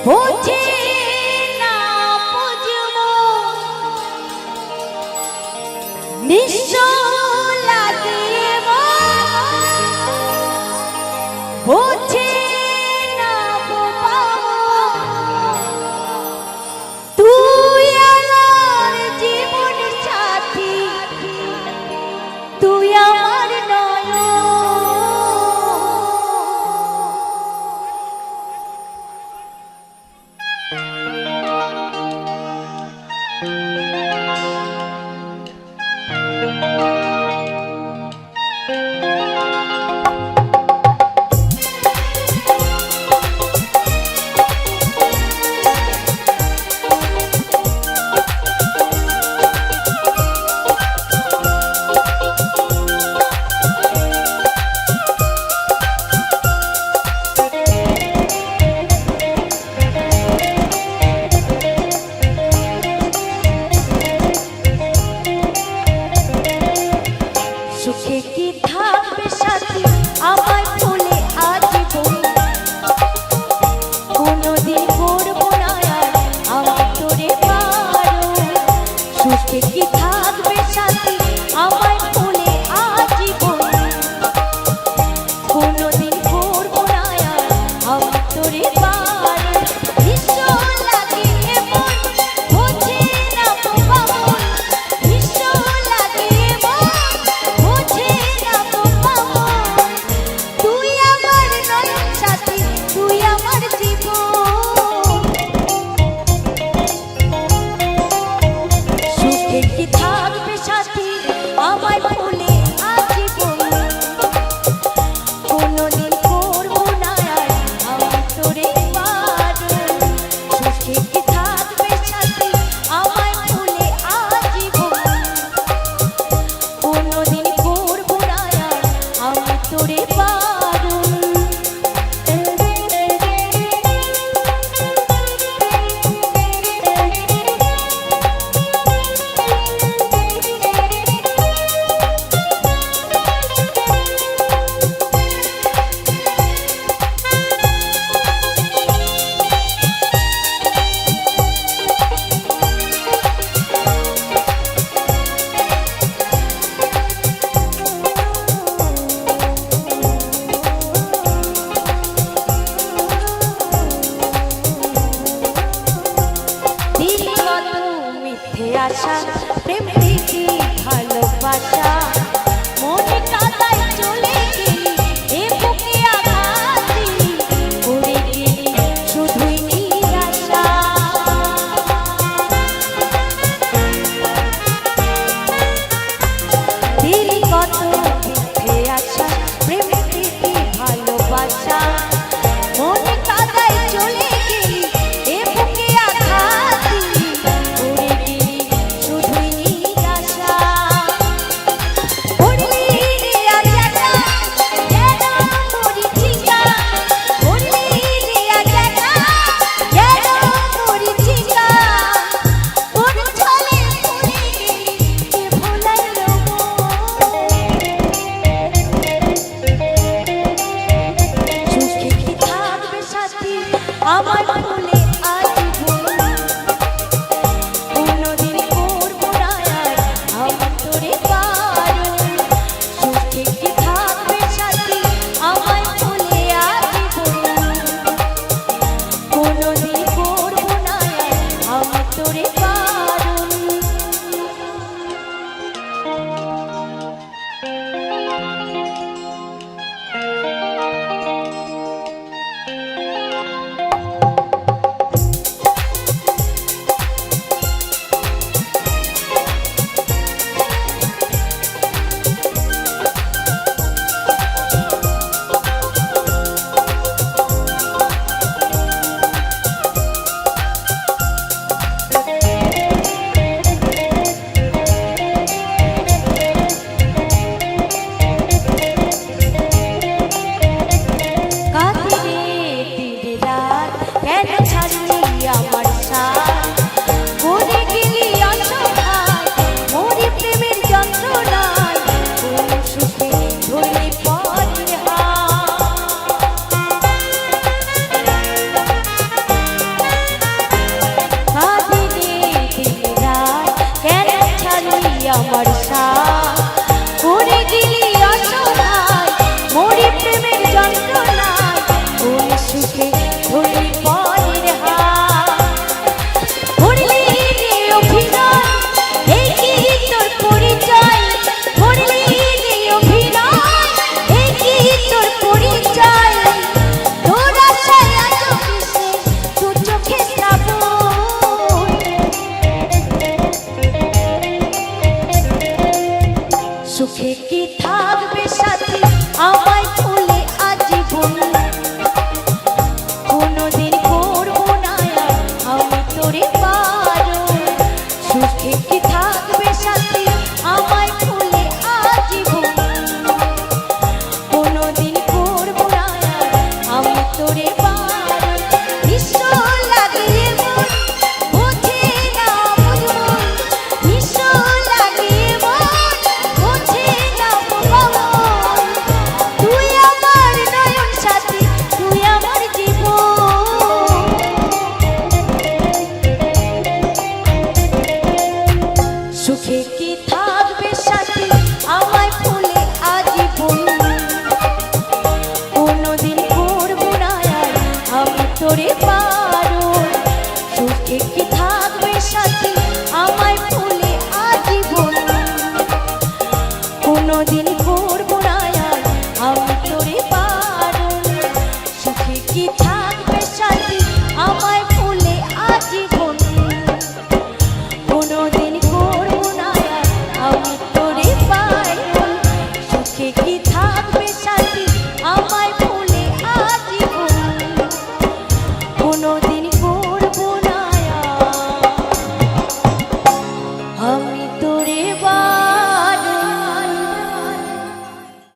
বুঝি না বুঝবো নিঃস্ব লাগে বুঝি না তুই আমার জীবন সাথী তুই আমার নয় সুখে কি থাকবে সাথী আমায় ভুলে আজীবন কোনোদিন করবো না আর আমি তোরে পারো সুখে কি থাকবে সাথী আমায় ভুলে আজীবন কোনোদিন করবো না আর আমি তোরে পারো নিঃস্ব লাগে মন বুঝে না বাবা নিঃস্ব লাগে মন বুঝে না থাকবে সাথী আমায় ভুলে আজীবন কোনোদিন করবো না আর আমি তোরে পারো সুখে কি থাকবে সাথী আমায় ভুলে আজীবন কোনোদিন করবো না আর আমি তোরে পারো নিঃস্ব লাগে মন বোঝে না মন নিঃস্ব লাগে মন বোঝে না মন তুই আমার নয়ন সাথী তুই আমার জীবন সুখে কি থাকবে সাথী আমায় ভুলে আজীবন কোনোদিন করবো না আর আমি তোরে পারো সুখে কি থাকবে সাথী আমায় ভুলে আজীবন কোনোদিন করবো না আর আমি তোরে পারো সুখে কি থাকবে সাথী আমায় ভুলে আজীবন কোনোদিন করবো না আর আমি তোরে পারো সুখে কি থাকবে সাথী আমায় ভুলে আজীবন কোনোদিন করবো না আর আমি তোরে